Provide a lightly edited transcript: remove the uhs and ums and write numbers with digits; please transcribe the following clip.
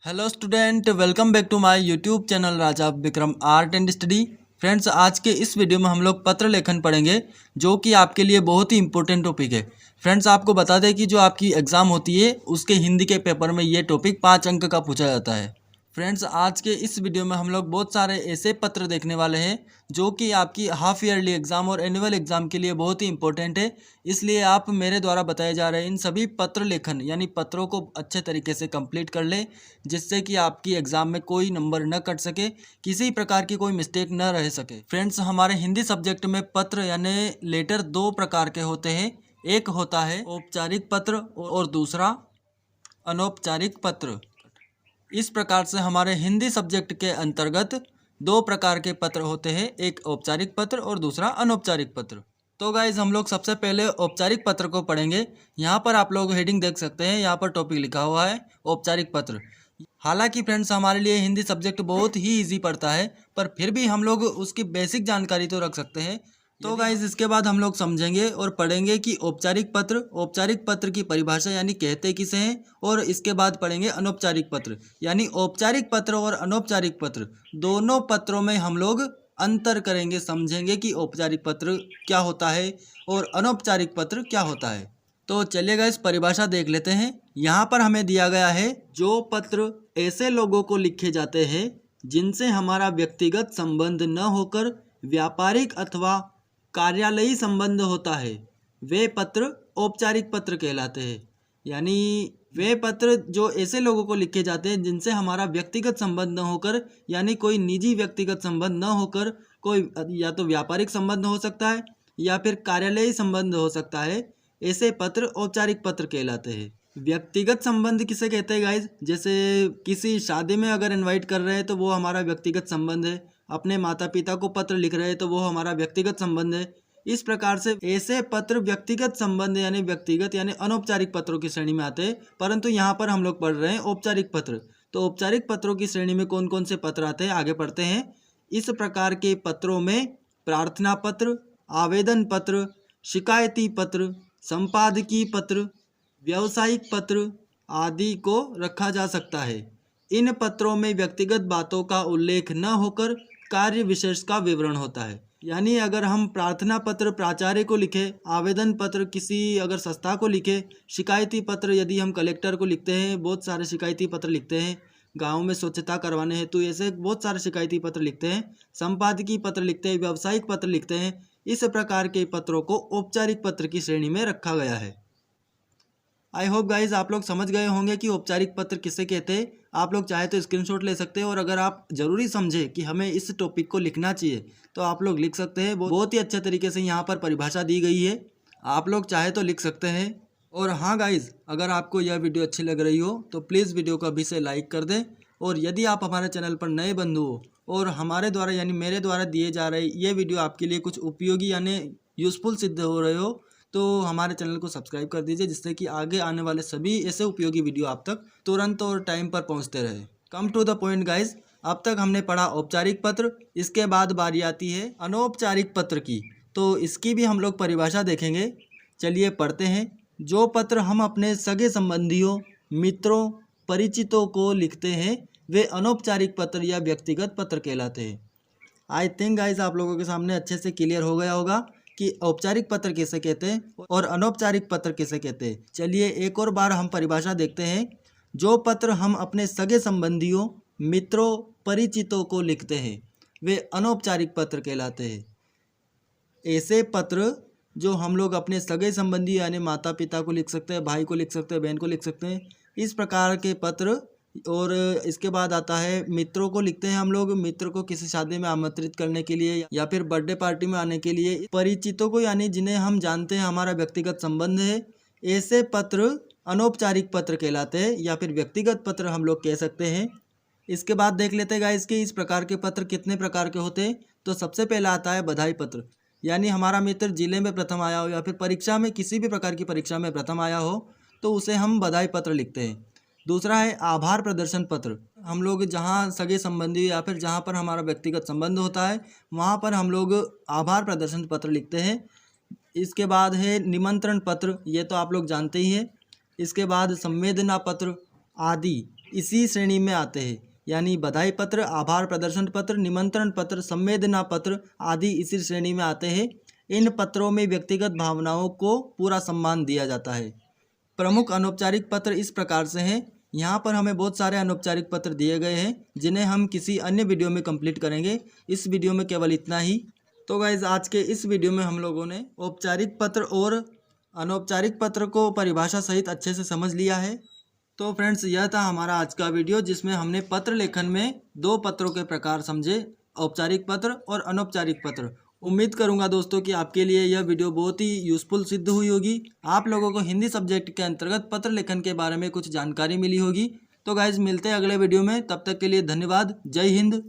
Hello student, welcome back to my YouTube channel Raja Vikram art and study. Friends, आज के इस video में हम लोग पत्र लेखन पढ़ेंगे, जो कि आपके लिए बहुत ही इंपॉर्टेंट टॉपिक है। फ्रेंड्स, आपको बता दें कि जो आपकी एग्ज़ाम होती है उसके हिंदी के पेपर में ये टॉपिक 5 अंक का पूछा जाता है। फ्रेंड्स, आज के इस वीडियो में हम लोग बहुत सारे ऐसे पत्र देखने वाले हैं जो कि आपकी हाफ ईयरली एग्ज़ाम और एनुअल एग्ज़ाम के लिए बहुत ही इंपॉर्टेंट है। इसलिए आप मेरे द्वारा बताए जा रहे इन सभी पत्र लेखन यानी पत्रों को अच्छे तरीके से कंप्लीट कर लें, जिससे कि आपकी एग्ज़ाम में कोई नंबर न कट सके, किसी प्रकार की कोई मिस्टेक न रह सके। फ्रेंड्स, हमारे हिंदी सब्जेक्ट में पत्र यानी लेटर 2 प्रकार के होते हैं। एक होता है औपचारिक पत्र और दूसरा अनौपचारिक पत्र। इस प्रकार से हमारे हिंदी सब्जेक्ट के अंतर्गत 2 प्रकार के पत्र होते हैं, एक औपचारिक पत्र और दूसरा अनौपचारिक पत्र। तो गाइज, हम लोग सबसे पहले औपचारिक पत्र को पढ़ेंगे। यहाँ पर आप लोग हेडिंग देख सकते हैं, यहाँ पर टॉपिक लिखा हुआ है औपचारिक पत्र। हालांकि फ्रेंड्स, हमारे लिए हिंदी सब्जेक्ट बहुत ही इजी पड़ता है, पर फिर भी हम लोग उसकी बेसिक जानकारी तो रख सकते हैं। तो गाइज, इसके बाद हम लोग समझेंगे और पढ़ेंगे कि औपचारिक पत्र की परिभाषा यानी कहते किसे हैं, और इसके बाद पढ़ेंगे अनौपचारिक पत्र यानी औपचारिक पत्र और अनौपचारिक पत्र दोनों पत्रों में हम लोग अंतर करेंगे, समझेंगे कि औपचारिक पत्र क्या होता है और अनौपचारिक पत्र क्या होता है। तो चलिए गाइस, परिभाषा देख लेते हैं। यहाँ पर हमें दिया गया है, जो पत्र ऐसे लोगों को लिखे जाते हैं जिनसे हमारा व्यक्तिगत संबंध न होकर व्यापारिक अथवा कार्यालयी संबंध होता है, वे पत्र औपचारिक पत्र कहलाते हैं। यानी वे पत्र जो ऐसे लोगों को लिखे जाते हैं जिनसे हमारा व्यक्तिगत संबंध न होकर, यानी कोई निजी व्यक्तिगत संबंध न होकर, कोई या तो व्यापारिक संबंध हो सकता है या फिर कार्यालयी संबंध हो सकता है, ऐसे पत्र औपचारिक पत्र कहलाते हैं। व्यक्तिगत संबंध किसे कहते हैं गाइज? जैसे किसी शादी में अगर इनवाइट कर रहे हैं तो वो हमारा व्यक्तिगत संबंध है, अपने माता पिता को पत्र लिख रहे हैं तो वो हमारा व्यक्तिगत संबंध है। इस प्रकार से ऐसे पत्र व्यक्तिगत संबंध यानी अनौपचारिक पत्रों की श्रेणी में आते हैं। परंतु यहाँ पर हम लोग पढ़ रहे हैं औपचारिक पत्र। तो औपचारिक पत्रों की श्रेणी में कौन कौन से पत्र आते हैं, आगे पढ़ते हैं। इस प्रकार के पत्रों में प्रार्थना पत्र, आवेदन पत्र, शिकायती पत्र, संपादकीय पत्र, व्यावसायिक पत्र आदि को रखा जा सकता है। इन पत्रों में व्यक्तिगत बातों का उल्लेख न होकर कार्य विशेष का विवरण होता है। यानी अगर हम प्रार्थना पत्र प्राचार्य को लिखे, आवेदन पत्र किसी अगर संस्था को लिखे, शिकायती पत्र यदि हम कलेक्टर को लिखते हैं, बहुत सारे शिकायती पत्र लिखते हैं, गाँव में स्वच्छता करवाने हेतु ऐसे बहुत सारे शिकायती पत्र लिखते हैं, संपादकीय पत्र लिखते हैं, व्यावसायिक पत्र लिखते हैं। इस प्रकार के पत्रों को औपचारिक पत्र की श्रेणी में रखा गया है। आई होप गाइज, आप लोग समझ गए होंगे कि औपचारिक पत्र किसे कहते हैं। आप लोग चाहे तो स्क्रीनशॉट ले सकते हैं, और अगर आप ज़रूरी समझे कि हमें इस टॉपिक को लिखना चाहिए तो आप लोग लिख सकते हैं। बहुत ही अच्छे तरीके से यहाँ पर परिभाषा दी गई है, आप लोग चाहे तो लिख सकते हैं। और हाँ गाइज, अगर आपको यह वीडियो अच्छी लग रही हो तो प्लीज़ वीडियो को अभी से लाइक कर दें। और यदि आप हमारे चैनल पर नए बंधु हो और हमारे द्वारा यानी मेरे द्वारा दिए जा रहे ये वीडियो आपके लिए कुछ उपयोगी यानी यूज़फुल सिद्ध हो रहे हो, तो हमारे चैनल को सब्सक्राइब कर दीजिए, जिससे कि आगे आने वाले सभी ऐसे उपयोगी वीडियो आप तक तुरंत और टाइम पर पहुंचते रहे। Come to the point guys, अब तक हमने पढ़ा औपचारिक पत्र, इसके बाद बारी आती है अनौपचारिक पत्र की। तो इसकी भी हम लोग परिभाषा देखेंगे। चलिए पढ़ते हैं। जो पत्र हम अपने सगे संबंधियों, मित्रों, परिचितों को लिखते हैं, वे अनौपचारिक पत्र या व्यक्तिगत पत्र कहलाते हैं। आई थिंक गाइज, आप लोगों के सामने अच्छे से क्लियर हो गया होगा कि औपचारिक पत्र किसे कहते हैं और अनौपचारिक पत्र किसे कहते हैं। चलिए एक और बार हम परिभाषा देखते हैं। जो पत्र हम अपने सगे संबंधियों, मित्रों, परिचितों को लिखते हैं, वे अनौपचारिक पत्र कहलाते हैं। ऐसे पत्र जो हम लोग अपने सगे संबंधी यानी माता पिता को लिख सकते हैं, भाई को लिख सकते हैं, बहन को लिख सकते हैं, इस प्रकार के पत्र। और इसके बाद आता है मित्रों को लिखते हैं हम लोग, मित्र को किसी शादी में आमंत्रित करने के लिए या फिर बर्थडे पार्टी में आने के लिए। परिचितों को यानी जिन्हें हम जानते हैं, हमारा व्यक्तिगत संबंध है, ऐसे पत्र अनौपचारिक पत्र कहलाते हैं या फिर व्यक्तिगत पत्र हम लोग कह सकते हैं। इसके बाद देख लेते हैं गाइस कि इस प्रकार के पत्र कितने प्रकार के होते हैं। तो सबसे पहला आता है बधाई पत्र, यानी हमारा मित्र जिले में प्रथम आया हो या फिर परीक्षा में किसी भी प्रकार की परीक्षा में प्रथम आया हो तो उसे हम बधाई पत्र लिखते हैं। दूसरा है आभार प्रदर्शन पत्र। हम लोग जहाँ सगे संबंधी या फिर जहाँ पर हमारा व्यक्तिगत संबंध होता है वहाँ पर हम लोग आभार प्रदर्शन पत्र लिखते हैं। इसके बाद है निमंत्रण पत्र, ये तो आप लोग जानते ही हैं। इसके बाद संवेदना पत्र, आदि इसी श्रेणी में आते हैं। यानी बधाई पत्र, आभार प्रदर्शन पत्र, निमंत्रण पत्र, संवेदना पत्र आदि इसी श्रेणी में आते हैं। इन पत्रों में व्यक्तिगत भावनाओं को पूरा सम्मान दिया जाता है। प्रमुख अनौपचारिक पत्र इस प्रकार से हैं। यहाँ पर हमें बहुत सारे अनौपचारिक पत्र दिए गए हैं जिन्हें हम किसी अन्य वीडियो में कंप्लीट करेंगे। इस वीडियो में केवल इतना ही। तो गाइज़ आज के इस वीडियो में हम लोगों ने औपचारिक पत्र और अनौपचारिक पत्र को परिभाषा सहित अच्छे से समझ लिया है। तो फ्रेंड्स यह था हमारा आज का वीडियो जिसमें हमने पत्र लेखन में 2 पत्रों के प्रकार समझे, औपचारिक पत्र और अनौपचारिक पत्र। उम्मीद करूंगा दोस्तों कि आपके लिए यह वीडियो बहुत ही यूज़फुल सिद्ध हुई होगी। आप लोगों को हिंदी सब्जेक्ट के अंतर्गत पत्र लेखन के बारे में कुछ जानकारी मिली होगी। तो गाइज मिलते हैं अगले वीडियो में, तब तक के लिए धन्यवाद। जय हिंद।